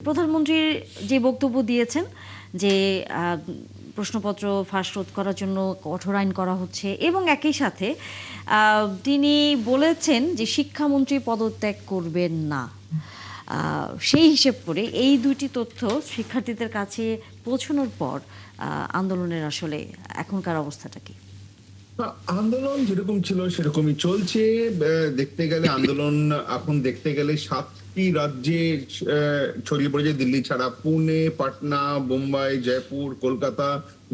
প্রধানমন্ত্রীর যে বক্তব্য দিয়েছেন যে প্রশ্নপত্র ফাঁস রোধ করার জন্য কঠোর আইন করা হচ্ছে এবং একই সাথে তিনি বলেছেন যে শিক্ষামন্ত্রী পদত্যাগ করবেন না। সেই হিসেব করে এই দুইটি তথ্য শিক্ষার্থীদের কাছে পৌঁছানোর পর আন্দোলনের আসলে এখনকার অবস্থাটা কি? আন্দোলন যেরকম ছিল সেরকমই চলছে। দেখতে গেলে আন্দোলন এখন দেখতে গেলে 7টি রাজ্যে ছড়িয়ে পড়েছে, দিল্লি ছাড়া। পুনে, পাটনা, বোম্বাই, জয়পুর, কলকাতা,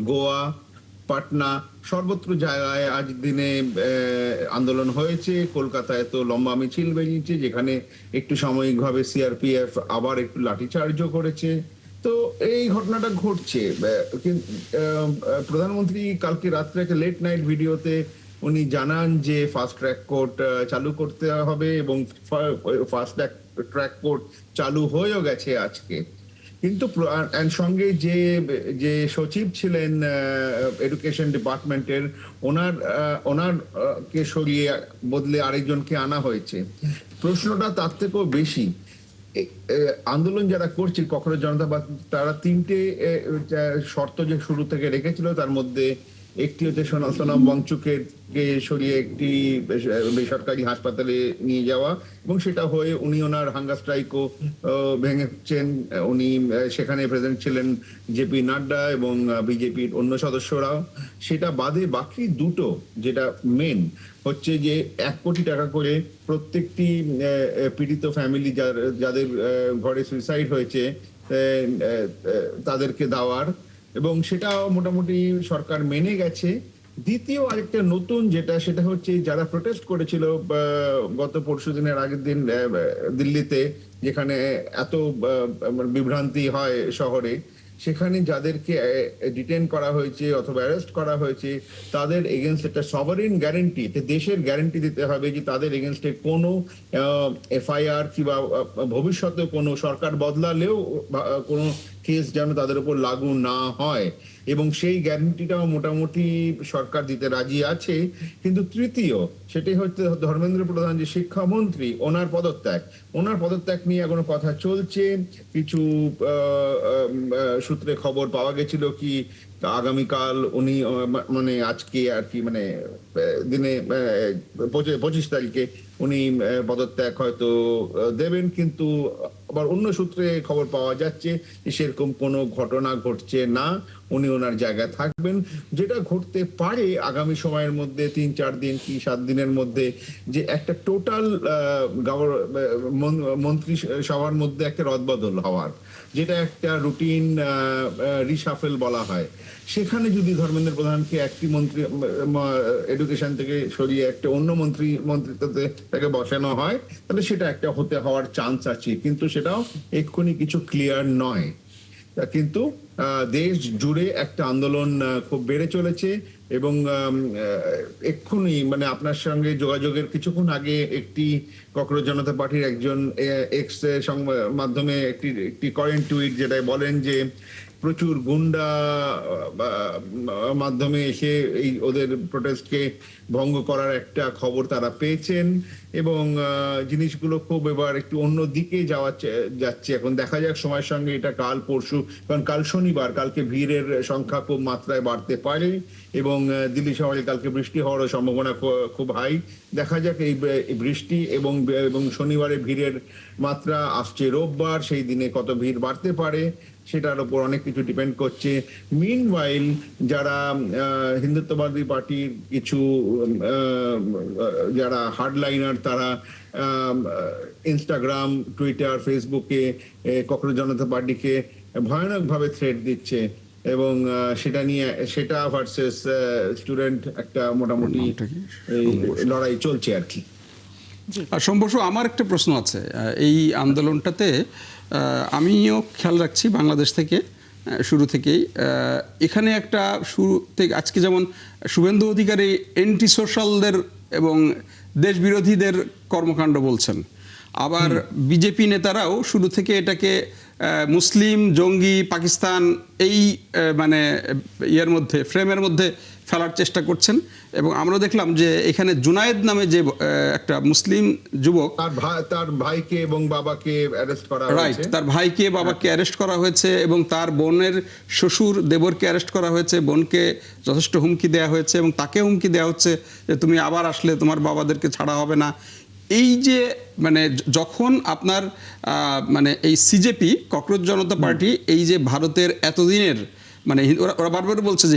গোয়া, পাটনা, সর্বত্র জায়গায় আজ দিনে আন্দোলন হয়েছে। কলকাতায় তো লম্বা মিছিল বেরিয়েছে, যেখানে একটু সাময়িকভাবে সিআরপিএফ আবার একটু লাঠিচার্জও করেছে। তো এই ঘটনাটা ঘটছে। প্রধানমন্ত্রী কালকে রাত্রে একটা লেট নাইট ভিডিওতে উনি জানান যে ফাস্ট ট্র্যাক কোর্ট চালু করতে হবে, এবং ফাস্ট ট্র্যাক কোর্ট চালু হয়েও গেছে আজকে। কিন্তু সঙ্গে যে যে সচিব ছিলেন এডুকেশন ডিপার্টমেন্টের, ওনার কে সরিয়ে বদলে আরেকজনকে আনা হয়েছে। প্রশ্নটা তার থেকেও বেশি। আন্দোলন যারা করছে কখনো জনতা পার্টি, তারা 3টে শর্ত যে শুরু থেকে রেখেছিল, তার মধ্যে একটি হচ্ছে সোনাম ওয়াংচুককে সরিয়ে একটি বেসরকারি হাসপাতালে নিয়ে যাওয়া, এবং সেটা হয়ে উনি ওনার হাঙ্গার স্ট্রাইকও ভেঙেছেন। উনি সেখানে প্রেজেন্ট ছিলেন জেপি নাড্ডা এবং বিজেপির অন্য সদস্যরাও। সেটা বাদে বাকি দুটো, যেটা মেন হচ্ছে যে 1 কোটি টাকা করে প্রত্যেকটি পীড়িত ফ্যামিলি যাদের ঘরে সুইসাইড হয়েছে তাদেরকে দেওয়ার, এবং সেটাও মোটামুটি সরকার মেনে গেছে। দ্বিতীয় আরেকটা নতুন সেটা হচ্ছে যারা প্রোটেস্ট করেছিল গত পরশুদিনের আগের দিন দিল্লিতে, যেখানে এত বিভ্রান্তি হয় শহরে, সেখানে যাদেরকে ডিটেন করা হয়েছে অথবা অ্যারেস্ট করা হয়েছে, তাদের এগেনস্ট একটা সভারেন গ্যারেন্টি, দেশের গ্যারেন্টি দিতে হবে যে তাদের এগেনস্টে কোনো এফআইআর কিংবা ভবিষ্যতে কোনো সরকার বদলালেও কোনো কেস যেন তাদের উপর লাগু না হয়, এবং সেই গ্যারান্টিটাও মোটামুটি সরকার দিতে রাজি আছে। কিন্তু তৃতীয়, সেটাই হচ্ছে ধর্মেন্দ্র প্রধান যে শিক্ষামন্ত্রী, ওনার পদত্যাগ নিয়ে এখনো কথা চলছে। কিছু সূত্রে খবর পাওয়া গেছিল কি আগামীকাল উনি মানে আজকে আর কি মানে দিনে 25 তারিখে উনি পদত্যাগ হয়তো দেবেন, কিন্তু আবার অন্য সূত্রে খবর পাওয়া যাচ্ছে যে সেরকম কোনো ঘটনা ঘটছে না, উনি ওনার জায়গায় থাকবেন। যেটা ঘটতে পারে আগামী সময়ের মধ্যে 3-4 দিন কি 7 দিনের মধ্যে, যে একটা টোটাল মন্ত্রী সভার মধ্যে একটা রদবদল হওয়ার, যেটা একটা রুটিন রিশাফেল বলা হয়। সেখানে যদি ধর্মেন্দ্র প্রধানকে একটি মন্ত্রী এডুকেশন থেকে সরিয়ে একটা অন্য মন্ত্রিত্বতে তাকে বসানো হয়, তাহলে সেটা একটা হওয়ার চান্স আছে, কিন্তু সেটাও এক্ষুনি কিছু ক্লিয়ার নয়। কিন্তু দেশ জুড়ে একটা আন্দোলন খুব বেড়ে চলেছে, এবং এক্ষুনি মানে আপনার সঙ্গে যোগাযোগের কিছুক্ষণ আগে একটি ককরোচ জনতা পার্টির একজন এক্স মাধ্যমে একটি কারেন্ট টুইট, যেটাই বলেন যে প্রচুর গুন্ডা মাধ্যমে এসে এই ওদের প্রোটেস্টকে ভঙ্গ করার একটা খবর তারা পেয়েছেন, এবং জিনিসগুলো খুব এবার একটু অন্য দিকে যাচ্ছে। এখন দেখা যাক সময়ের সঙ্গে এটা কাল পরশু, কারণ কাল শনিবার, কালকে ভিড়ের সংখ্যা খুব মাত্রায় বাড়তে পারে, এবং দিল্লি শহরে কালকে বৃষ্টি হওয়ার সম্ভাবনা খুব হাই। দেখা যাক এই বৃষ্টি এবং শনিবারে ভিড়ের মাত্রা, আসছে রোববার, সেই দিনে কত ভিড় বাড়তে পারে সেটার উপর অনেক কিছু ডিপেন্ড করছে। মিনওয়াইল যারা হিন্দুত্ববাদী পার্টির কিছু যারা হার্ডলাইনার, তারা ইনস্টাগ্রাম, টুইটার, ফেসবুকে ককরোচ জনতা পার্টিকে ভয়ানকভাবে থ্রেট দিচ্ছে, এবং সেটা ভার্সেস স্টুডেন্ট একটা মোটামুটি লড়াই চলছে আর কি। সম্ভবত আমার একটা প্রশ্ন আছে এই আন্দোলনটাতে, আমিও খেয়াল রাখছি বাংলাদেশ থেকে শুরু থেকেই। এখানে একটা শুরু থেকে আজকে যেমন শুভেন্দু অধিকারী এন্টি সোশ্যালদের এবং দেশ বিরোধীদের কর্মকাণ্ড বলছেন, আবার বিজেপি নেতারাও শুরু থেকে এটাকে মুসলিম, জঙ্গি, পাকিস্তান এই মানে ইয়ের মধ্যে, ফ্রেমের মধ্যে ফেলার চেষ্টা করছেন। এবং আমরা দেখলাম যে এখানে জুনায়েদ নামে যে একটা মুসলিম যুবক, তার ভাইকে এবং বাবাকে অ্যারেস্ট করা রাইট, হয়েছে। তার ভাইকে বাবাকে অ্যারেস্ট করা হয়েছে এবং তার বোনের শ্বশুর দেবরকে অ্যারেস্ট করা হয়েছে, বোনকে যথেষ্ট হুমকি দেওয়া হয়েছে এবং তাকে হুমকি দেওয়া হচ্ছে যে তুমি আবার আসলে তোমার বাবাদেরকে ছাড়া হবে না। এই যে মানে যখন আপনার মানে এই সিজেপি, ককরোচ জনতা পার্টি, এই যে ভারতের এতদিনের মানে ওরা বারবার বলছে যে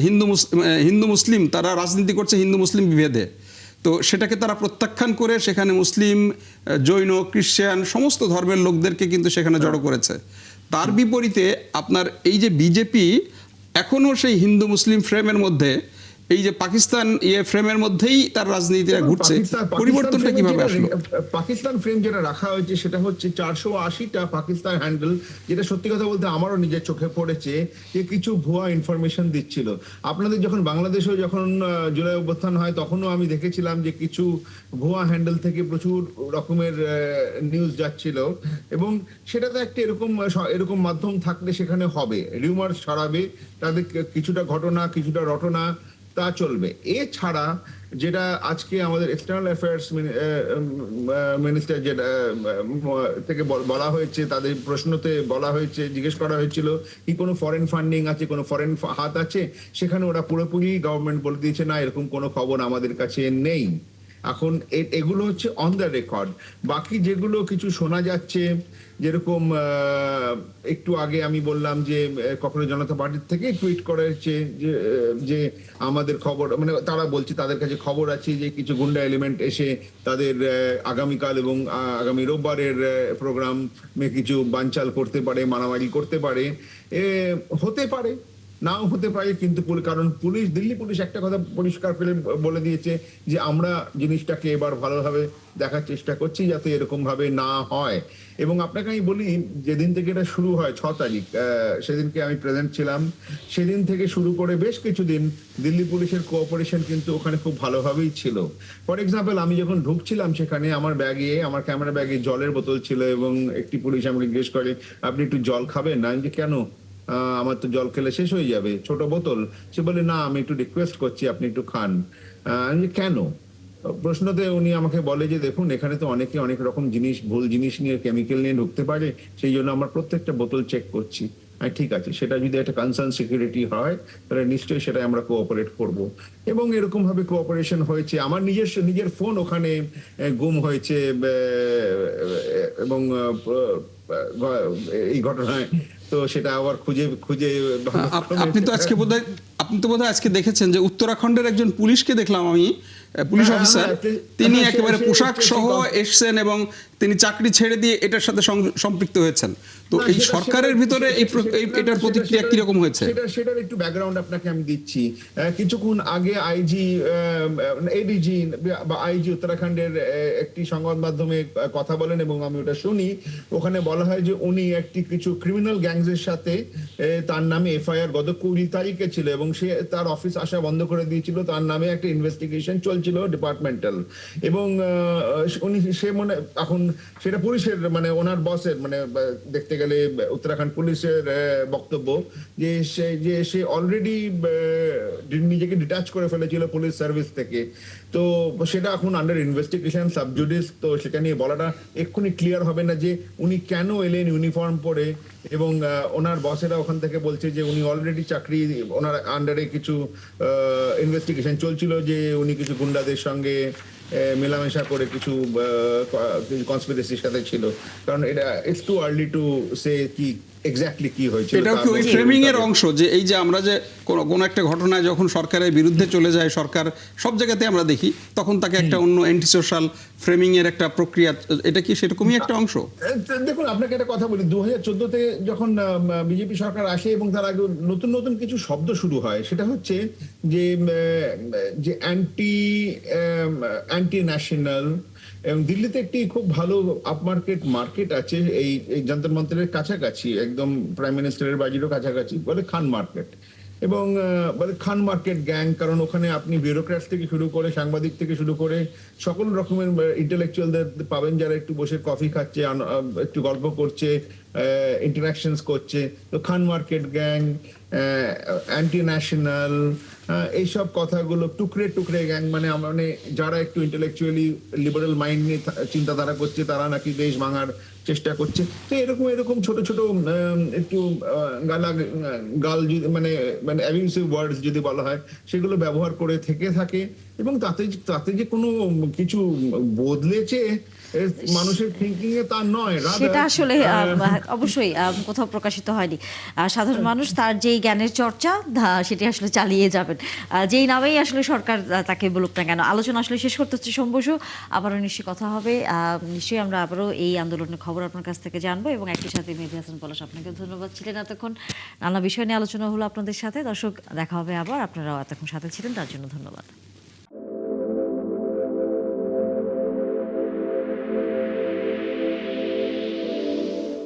হিন্দু মুসলিম তারা রাজনীতি করছে হিন্দু মুসলিম বিভেদে, তো সেটাকে তারা প্রত্যাখ্যান করে সেখানে মুসলিম, জৈন, খ্রিস্টান সমস্ত ধর্মের লোকদেরকে কিন্তু সেখানে জড়ো করেছে। তার বিপরীতে আপনার এই যে বিজেপি এখনও সেই হিন্দু মুসলিম ফ্রেমের মধ্যে, এই যে পাকিস্তান ফ্রেমের মধ্যেই তার রাজনীতিটা ঘুরছে, পরিবর্তনটা কিভাবে আসলো? পাকিস্তান ফ্রেম যেটা রাখা হয়েছে সেটা হচ্ছে 480টা পাকিস্তান হ্যান্ডেল, যেটা সত্যি কথা বলতে আমারও নিজের চোখে পড়েছে যে কিছু ভুয়া ইনফরমেশন দিচ্ছিল। আপনাদের যখন বাংলাদেশেও যখন জুলাই অভ্যুত্থান হয় তখনও আমি দেখেছিলাম যে কিছু ভুয়া হ্যান্ডেল থেকে প্রচুর রকমের নিউজ যাচ্ছিল, এবং সেটা তো একটা এরকম মাধ্যম থাকলে সেখানে হবে, রিউমার ছড়াবে, তাদের কিছুটা ঘটনা কিছুটা রটনা তা চলবে। এছাড়া যেটা আজকে আমাদের এক্সটার্নাল অ্যাফেয়ার্স মিনিস্টার যেটা থেকে বলা হয়েছে, তাদের প্রশ্নতে বলা হয়েছে, জিজ্ঞেস করা হয়েছিল কি কোনো ফরেন ফান্ডিং আছে, কোনো ফরেন হাত আছে, সেখানে ওরা পুরোপুরি গভর্নমেন্ট বলে দিয়েছে না, এরকম কোনো খবর আমাদের কাছে নেই। এখন এগুলো হচ্ছে অন দ্য রেকর্ড। বাকি যেগুলো কিছু শোনা যাচ্ছে, যেরকম একটু আগে আমি বললাম যে কখনো জনতা পার্টির থেকে টুইট করেছে যে আমাদের খবর, মানে তারা বলছে তাদের কাছে খবর আছে যে কিছু গুন্ডা এলিমেন্ট এসে তাদের আগামীকাল এবং আগামী রোববারের প্রোগ্রামে কিছু বানচাল করতে পারে, মারামারি করতে পারে। হতে পারে, নাও হতে পারে, কিন্তু কারণ দিল্লি পুলিশ একটা কথা পরিষ্কার করে বলে দিয়েছে যে আমরা জিনিসটাকে এবার ভালোভাবে দেখার চেষ্টা করছি যাতে এরকম ভাবে না হয়। এবং আপনাকে আমি বলি, যেদিন থেকে এটা শুরু হয় 6 তারিখ, সেদিনকে আমি প্রেজেন্ট ছিলাম, সেদিন থেকে শুরু করে বেশ কিছুদিন দিল্লি পুলিশের কোঅপারেশন কিন্তু ওখানে খুব ভালোভাবেই ছিল। ফর এক্সাম্পল, আমি যখন ঢুকছিলাম সেখানে আমার ক্যামেরা ব্যাগে জলের বোতল ছিল, এবং একটি পুলিশ আমাকে জিজ্ঞেস করে আপনি একটু জল খাবেন না? আমি যে কেন, আমার তো জল খেলে শেষ হয়ে যাবে, ছোট বোতল। সে বলে না, আমি একটু রিকোয়েস্ট করছি আপনি একটু খান। আমি যে কেন? প্রশ্নতে উনি আমাকে বলে যে দেখুন, এখানে তো অনেকে অনেক রকম জিনিস, ভুল জিনিস নিয়ে, কেমিক্যাল নিয়ে ঢুকতে পারে, সেই জন্য আমরা প্রত্যেকটা বোতল চেক করছি। ঠিক আছে, সেটা যদি একটা কনসার্ন সিকিউরিটি হয় তাহলে নিশ্চয়ই সেটা আমরা কোঅপারেট করব। এবং এরকম ভাবে কোঅপারেশন হয়েছে। আমার নিজের ফোন ওখানে গুম হয়েছে, এবং এই ঘটনায় তো সেটা আবার খুঁজে আপনি তো বোধহয় আজকে দেখেছেন যে উত্তরাখণ্ডের একজন পুলিশকে দেখলাম আমি, পুলিশ অফিসার, তিনি একেবারে পোশাক সহ এসছেন এবং তিনি চাকরি ছেড়ে দিয়ে এটার সাথে সম্পৃক্ত হয়েছেন। তো এই সরকারের ভিতরে এটার প্রতিক্রিয়া কিরকম হয়েছে? সেটার একটু ব্যাকগ্রাউন্ড আপনাকে আমি দিচ্ছি। কিছুক্ষণ আগে এডিজি বা আইজি উত্তরাখণ্ডের একটি সংবাদ মাধ্যমে কথা বলেন এবং আমি ওটা শুনি। ওখানে বলা হয় যে উনি কিছু ক্রিমিনাল গ্যাংসের সাথে তার নামে এফআইআর গত 20 তারিখে ছিল, এবং সে তার অফিস আসা বন্ধ করে দিয়েছিল, তার নামে একটা ইনভেস্টিগেশন চলছিল ডিপার্টমেন্টাল। এবং উনি এখন সেটা পুলিশের, মানে ওনার বসের, মানে দেখতে গেলে উত্তরাখণ্ড পুলিশের বক্তব্য যে সে অলরেডি নিজেকে ডিটাচ করে ফেলেছিল পুলিশ সার্ভিস থেকে। তো সেটা এখন আন্ডার ইনভেস্টিগেশন, সাবজুডিস। তো সেটা নিয়ে বলাটা এক্ষুনি ক্লিয়ার হবে না যে উনি কেন এলেন ইউনিফর্ম পরে, এবং ওনার বসেরা ওখান থেকে বলছে যে উনি অলরেডি চাকরি, ওনার আন্ডারে কিছু ইনভেস্টিগেশন চলছিল যে উনি কিছু গুন্ডাদের সঙ্গে মেলামেশা করে কিছু কনস্পিরেসির সাথে ছিল। কারণ এটা it's too early to say কি এক্স্যাক্টলি কি হয়েছিল। এটাও কি ওই ফ্রেমিং এর অংশ যে এই যে আমরা যে কোন একটা ঘটনায় যখন সরকারের বিরুদ্ধে চলে যায়, সরকার সব জায়গাতে আমরা দেখি, তখন তাকে একটা অন্য অ্যান্টি সোশ্যাল ফ্রেমিং এর একটা প্রক্রিয়া, এটা কি সেরকমই একটা অংশ? দেখুন, আপনাকে একটা কথা বলি, 2014-তে যখন বিজেপি সরকার আসে এবং তার আগে নতুন নতুন কিছু শব্দ শুরু হয়, সেটা হচ্ছে যে অ্যান্টি ন্যাশনাল। এবং দিল্লিতে একটি খুব ভালো মার্কেট আছে এই যন্তর মন্তরের কাছাকাছি, একদম প্রাইম মিনিস্টারের বাড়িরও কাছাকাছি, বলে খান মার্কেট। এবং মানে খান মার্কেট গ্যাং, কারণ ওখানে আপনি ব্যুরোক্র্যাট থেকে শুরু করে সাংবাদিক থেকে শুরু করে সকল রকমের ইন্টেলেকচুয়ালদের পাবেন, যারা একটু বসে কফি খাচ্ছে, একটু গল্প করছে, ইন্টারাকশনস করছে। তো খান মার্কেট গ্যাং, অ্যান্টি ন্যাশনাল, এইসব কথাগুলো, টুকরে টুকরে গ্যাং, মানে যারা একটু ইন্টেলেকচুয়ালি লিবারেল মাইন্ড নিয়ে চিন্তাধারা করছে, তারা নাকি দেশ ভাঙার চেষ্টা করছে। তো এরকম এরকম ছোট ছোট একটু গাল মানে মানে অ্যাবিউসিভ ওয়ার্ডস যদি বলা হয়, সেগুলো ব্যবহার করে থেকে থাকে। এবং তাতে তাতে যে কোনো কিছু বদলেছে মানুষের থিঙ্কিং এ, তা নয়। সেটা আসলে অবশ্যই কোথাও প্রকাশিত হয়নি। সাধারণ মানুষ তার যেই জ্ঞানের চর্চা সেটি আসলে চালিয়ে যাবেন, যেই নামেই আসলে সরকার তাকে বলুক না কেন। আলোচনা আসলে শেষ করতে হচ্ছে সোম বসু, আবারও নিশ্চয়ই কথা হবে। নিশ্চয়ই আমরা আবারও এই আন্দোলনের খবর আপনার কাছ থেকে জানবো, এবং একই সাথে মেহেদী হাসান পলাশ, আপনাকে ধন্যবাদ, ছিলেন এতক্ষণ, নানা বিষয় নিয়ে আলোচনা হলো আপনাদের সাথে। দর্শক, দেখা হবে আবার, আপনারাও এতক্ষণ সাথে ছিলেন, তার জন্য ধন্যবাদ।